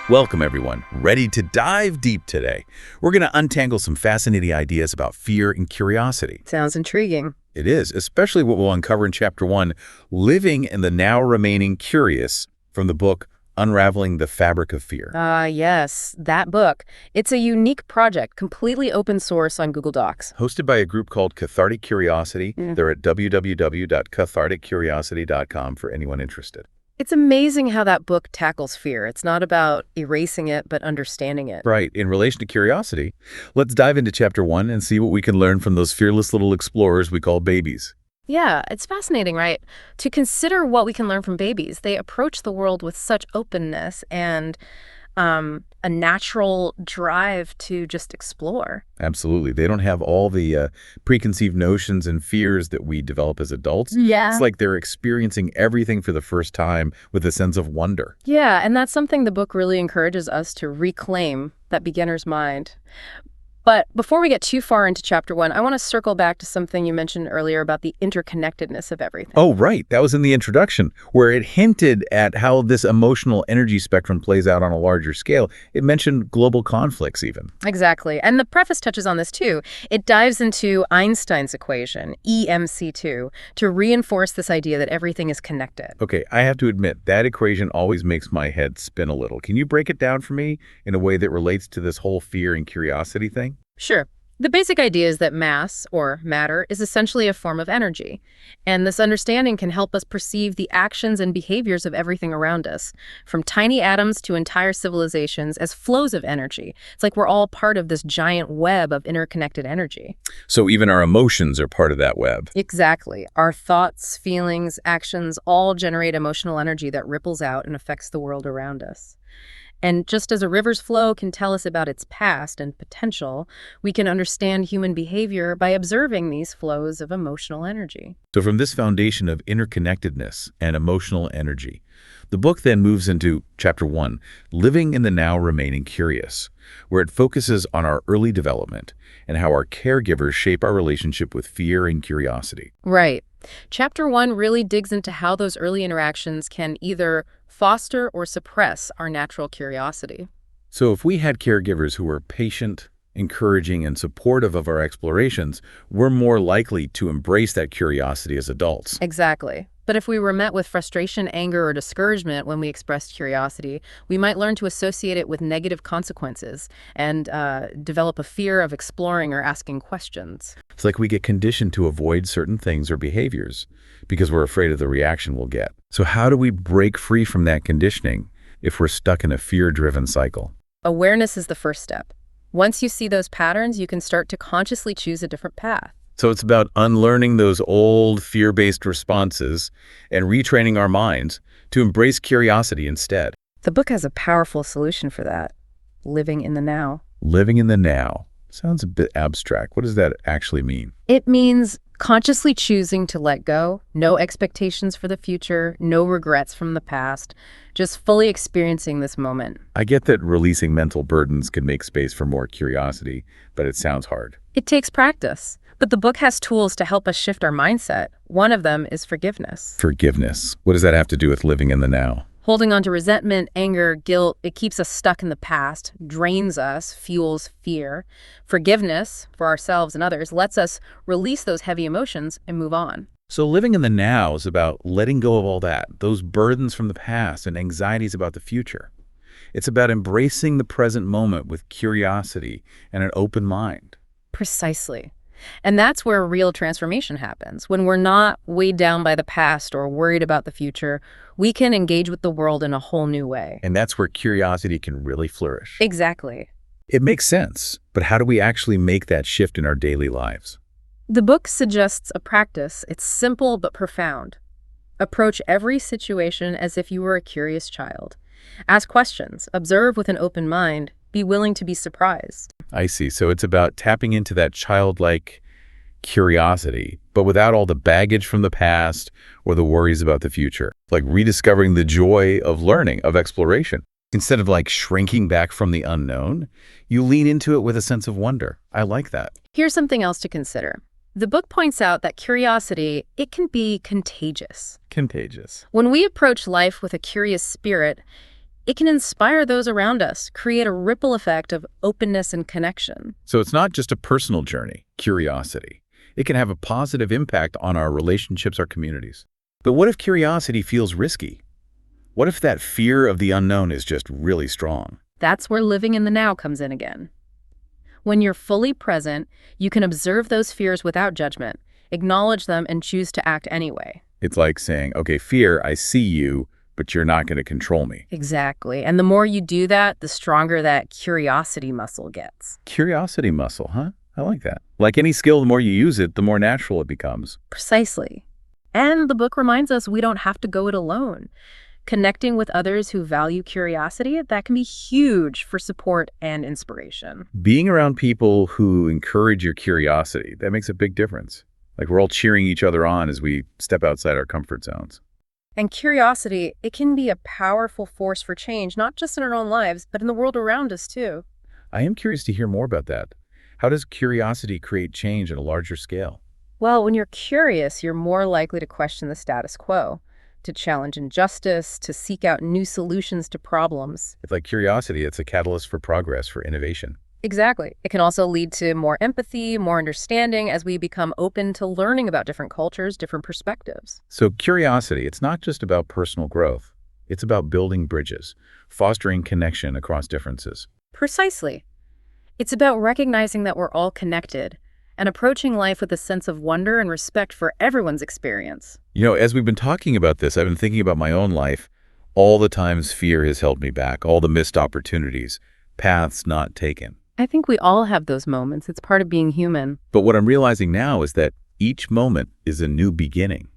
Welcome, everyone. Ready to dive deep today? We're going to untangle some fascinating ideas about fear and curiosity. Sounds intriguing. It is, especially what we'll uncover in Chapter 1, Living in the Now Remaining Curious, from the book Unravelling the Fabric of Fear. Yes, that book. It's a unique project, completely open source on Google Docs. Hosted by a group called Cathartic Curiosity. They're at www.catharticcuriosity.com for anyone interested. It's amazing how that book tackles fear. It's not about erasing it, but understanding it. Right. In relation to curiosity, let's dive into Chapter 1 and see what we can learn from those fearless little explorers we call babies. Yeah, it's fascinating, right? To consider what we can learn from babies. They approach the world with such openness and a natural drive to just explore. Absolutely. They don't have all the preconceived notions and fears that we develop as adults. Yeah. It's like they're experiencing everything for the first time with a sense of wonder. Yeah, and that's something the book really encourages us to reclaim, that beginner's mind. But before we get too far into Chapter 1, I want to circle back to something you mentioned earlier about the interconnectedness of everything. Oh, right. That was in the introduction, where it hinted at how this emotional energy spectrum plays out on a larger scale. It mentioned global conflicts even. Exactly. And the preface touches on this too. It dives into Einstein's equation, EMC2, to reinforce this idea that everything is connected. Okay, I have to admit, that equation always makes my head spin a little. Can you break it down for me in a way that relates to this whole fear and curiosity thing? Sure. The basic idea is that mass, or matter, is essentially a form of energy. And this understanding can help us perceive the actions and behaviors of everything around us, from tiny atoms to entire civilizations, as flows of energy. It's like we're all part of this giant web of interconnected energy. So even our emotions are part of that web. Exactly. Our thoughts, feelings, actions all generate emotional energy that ripples out and affects the world around us. And just as a river's flow can tell us about its past and potential, we can understand human behavior by observing these flows of emotional energy. So from this foundation of interconnectedness and emotional energy, the book then moves into Chapter 1, Living in the Now Remaining Curious, where it focuses on our early development and how our caregivers shape our relationship with fear and curiosity. Right. Chapter 1 really digs into how those early interactions can either foster or suppress our natural curiosity. So if we had caregivers who were patient, encouraging, and supportive of our explorations, we're more likely to embrace that curiosity as adults. Exactly. But if we were met with frustration, anger, or discouragement when we expressed curiosity, we might learn to associate it with negative consequences and develop a fear of exploring or asking questions. It's like we get conditioned to avoid certain things or behaviors because we're afraid of the reaction we'll get. So how do we break free from that conditioning if we're stuck in a fear-driven cycle? Awareness is the first step. Once you see those patterns, you can start to consciously choose a different path. So it's about unlearning those old fear-based responses and retraining our minds to embrace curiosity instead. The book has a powerful solution for that. Living in the now. Living in the now. Sounds a bit abstract. What does that actually mean? It means consciously choosing to let go, no expectations for the future, no regrets from the past, just fully experiencing this moment. I get that releasing mental burdens can make space for more curiosity, but it sounds hard. It takes practice. But the book has tools to help us shift our mindset. One of them is forgiveness. Forgiveness. What does that have to do with living in the now? Holding on to resentment, anger, guilt, it keeps us stuck in the past, drains us, fuels fear. Forgiveness, for ourselves and others, lets us release those heavy emotions and move on. So living in the now is about letting go of all that, those burdens from the past and anxieties about the future. It's about embracing the present moment with curiosity and an open mind. Precisely. And that's where real transformation happens. When we're not weighed down by the past or worried about the future, we can engage with the world in a whole new way. And that's where curiosity can really flourish. Exactly. It makes sense, but how do we actually make that shift in our daily lives? The book suggests a practice. It's simple but profound. Approach every situation as if you were a curious child. Ask questions, observe with an open mind, be willing to be surprised. I see. So it's about tapping into that childlike curiosity, but without all the baggage from the past or the worries about the future. Like rediscovering the joy of learning, of exploration. Instead of like shrinking back from the unknown, you lean into it with a sense of wonder. I like that. Here's something else to consider. The book points out that curiosity, it can be contagious. Contagious. When we approach life with a curious spirit, it can inspire those around us, create a ripple effect of openness and connection. So it's not just a personal journey, curiosity. It can have a positive impact on our relationships, our communities. But what if curiosity feels risky? What if that fear of the unknown is just really strong? That's where living in the now comes in again. When you're fully present, you can observe those fears without judgment, acknowledge them, and choose to act anyway. It's like saying, okay, fear, I see you, but you're not going to control me. Exactly. And the more you do that, the stronger that curiosity muscle gets. Curiosity muscle, huh? I like that. Like any skill, the more you use it, the more natural it becomes. Precisely. And the book reminds us we don't have to go it alone. Connecting with others who value curiosity, that can be huge for support and inspiration. Being around people who encourage your curiosity, that makes a big difference. Like we're all cheering each other on as we step outside our comfort zones. And curiosity, it can be a powerful force for change, not just in our own lives, but in the world around us too. I am curious to hear more about that. How does curiosity create change at a larger scale? Well, when you're curious, you're more likely to question the status quo, to challenge injustice, to seek out new solutions to problems. It's like curiosity, it's a catalyst for progress, for innovation. Exactly. It can also lead to more empathy, more understanding as we become open to learning about different cultures, different perspectives. So curiosity, it's not just about personal growth. It's about building bridges, fostering connection across differences. Precisely. It's about recognizing that we're all connected and approaching life with a sense of wonder and respect for everyone's experience. You know, as we've been talking about this, I've been thinking about my own life. All the times fear has held me back, all the missed opportunities, paths not taken. I think we all have those moments. It's part of being human. But what I'm realizing now is that each moment is a new beginning.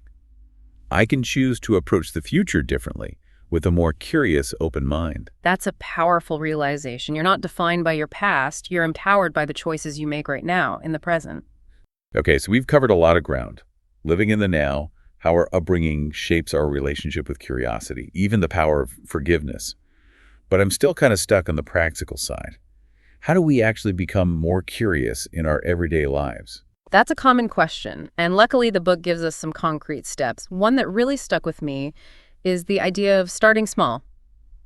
I can choose to approach the future differently, with a more curious, open mind. That's a powerful realization. You're not defined by your past. You're empowered by the choices you make right now, in the present. Okay, so we've covered a lot of ground. Living in the now, how our upbringing shapes our relationship with curiosity, even the power of forgiveness. But I'm still kind of stuck on the practical side. How do we actually become more curious in our everyday lives? That's a common question, and luckily the book gives us some concrete steps. One that really stuck with me is the idea of starting small.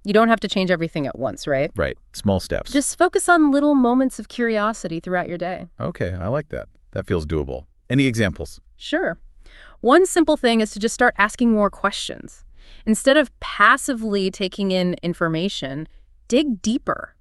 You don't have to change everything at once, right? Right, small steps. Just focus on little moments of curiosity throughout your day. Okay, I like that. That feels doable. Any examples? Sure. One simple thing is to just start asking more questions. Instead of passively taking in information, dig deeper.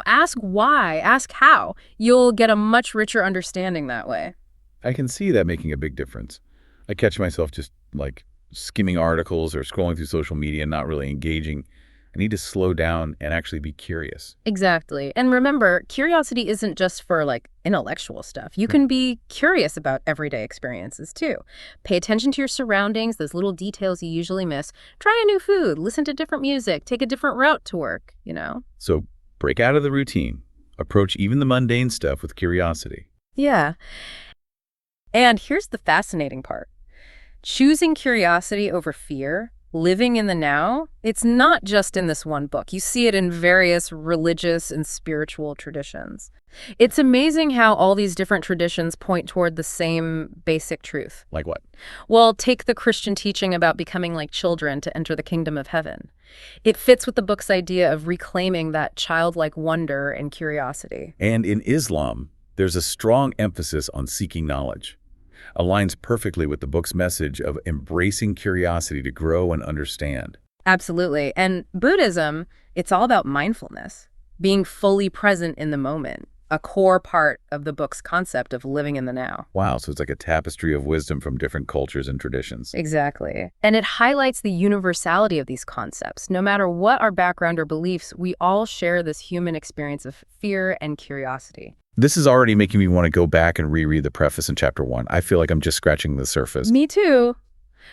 Ask why, ask how. You'll get a much richer understanding that way. I can see that making a big difference. I catch myself just like skimming articles or scrolling through social media and not really engaging. I need to slow down and actually be curious. Exactly. And remember, curiosity isn't just for intellectual stuff. You can be curious about everyday experiences too. Pay attention to your surroundings, those little details you usually miss. Try a new food, listen to different music, take a different route to work. So break out of the routine. Approach even the mundane stuff with curiosity. Yeah. And here's the fascinating part. Choosing curiosity over fear, living in the now, it's not just in this one book. You see it in various religious and spiritual traditions. It's amazing how all these different traditions point toward the same basic truth. Like what? Well, take the Christian teaching about becoming like children to enter the kingdom of heaven. It fits with the book's idea of reclaiming that childlike wonder and curiosity. And in Islam, there's a strong emphasis on seeking knowledge. Aligns perfectly with the book's message of embracing curiosity to grow and understand. Absolutely. And Buddhism, it's all about mindfulness, being fully present in the moment, a core part of the book's concept of living in the now. Wow, so it's like a tapestry of wisdom from different cultures and traditions. Exactly. And it highlights the universality of these concepts. No matter what our background or beliefs, we all share this human experience of fear and curiosity. This is already making me want to go back and reread the preface in chapter 1. I feel like I'm just scratching the surface. Me too.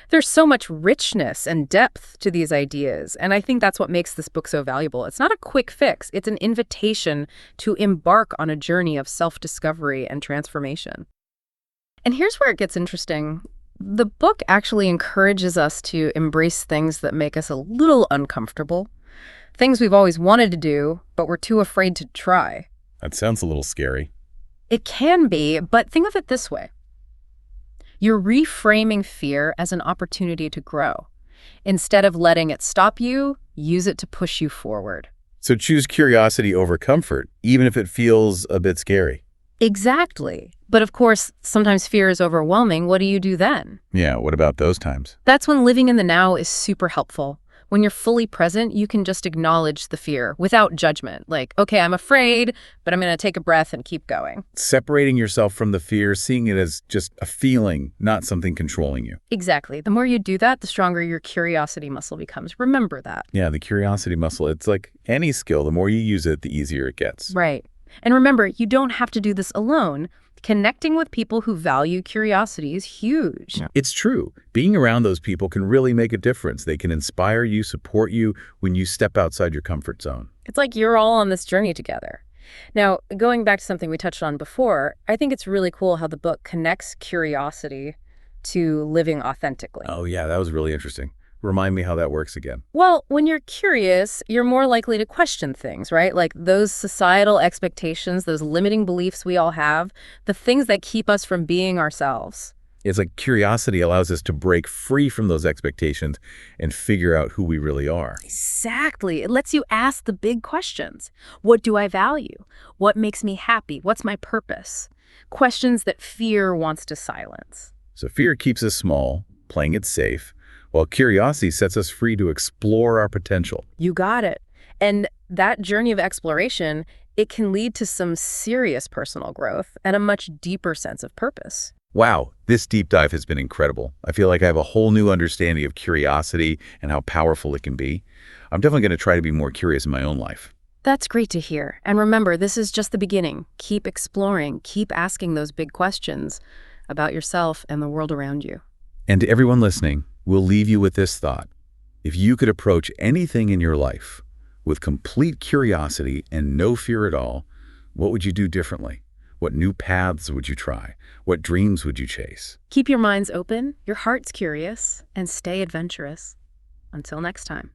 There's so much richness and depth to these ideas, and I think that's what makes this book so valuable. It's not a quick fix. It's an invitation to embark on a journey of self-discovery and transformation. And here's where it gets interesting. The book actually encourages us to embrace things that make us a little uncomfortable, things we've always wanted to do, but we're too afraid to try. That sounds a little scary. It can be, but think of it this way. You're reframing fear as an opportunity to grow. Instead of letting it stop you, use it to push you forward. So choose curiosity over comfort, even if it feels a bit scary. Exactly. But of course, sometimes fear is overwhelming. What do you do then? Yeah, what about those times? That's when living in the now is super helpful. When you're fully present, you can just acknowledge the fear without judgment. Like, okay, I'm afraid, but I'm going to take a breath and keep going. Separating yourself from the fear, seeing it as just a feeling, not something controlling you. Exactly. The more you do that, the stronger your curiosity muscle becomes. Remember that. Yeah, the curiosity muscle, it's like any skill. The more you use it, the easier it gets. Right. And remember, you don't have to do this alone. Connecting with people who value curiosity is huge. Yeah. It's true. Being around those people can really make a difference. They can inspire you, support you when you step outside your comfort zone. It's like you're all on this journey together. Now, going back to something we touched on before, I think it's really cool how the book connects curiosity to living authentically. Oh, yeah, that was really interesting. Remind me how that works again. Well, when you're curious, you're more likely to question things, right? Like those societal expectations, those limiting beliefs we all have, the things that keep us from being ourselves. It's like curiosity allows us to break free from those expectations and figure out who we really are. Exactly. It lets you ask the big questions. What do I value? What makes me happy? What's my purpose? Questions that fear wants to silence. So fear keeps us small, playing it safe, while curiosity sets us free to explore our potential. You got it. And that journey of exploration, it can lead to some serious personal growth and a much deeper sense of purpose. Wow, this deep dive has been incredible. I feel like I have a whole new understanding of curiosity and how powerful it can be. I'm definitely going to try to be more curious in my own life. That's great to hear. And remember, this is just the beginning. Keep exploring, keep asking those big questions about yourself and the world around you. And to everyone listening, we'll leave you with this thought. If you could approach anything in your life with complete curiosity and no fear at all, what would you do differently? What new paths would you try? What dreams would you chase? Keep your minds open, your hearts curious, and stay adventurous. Until next time.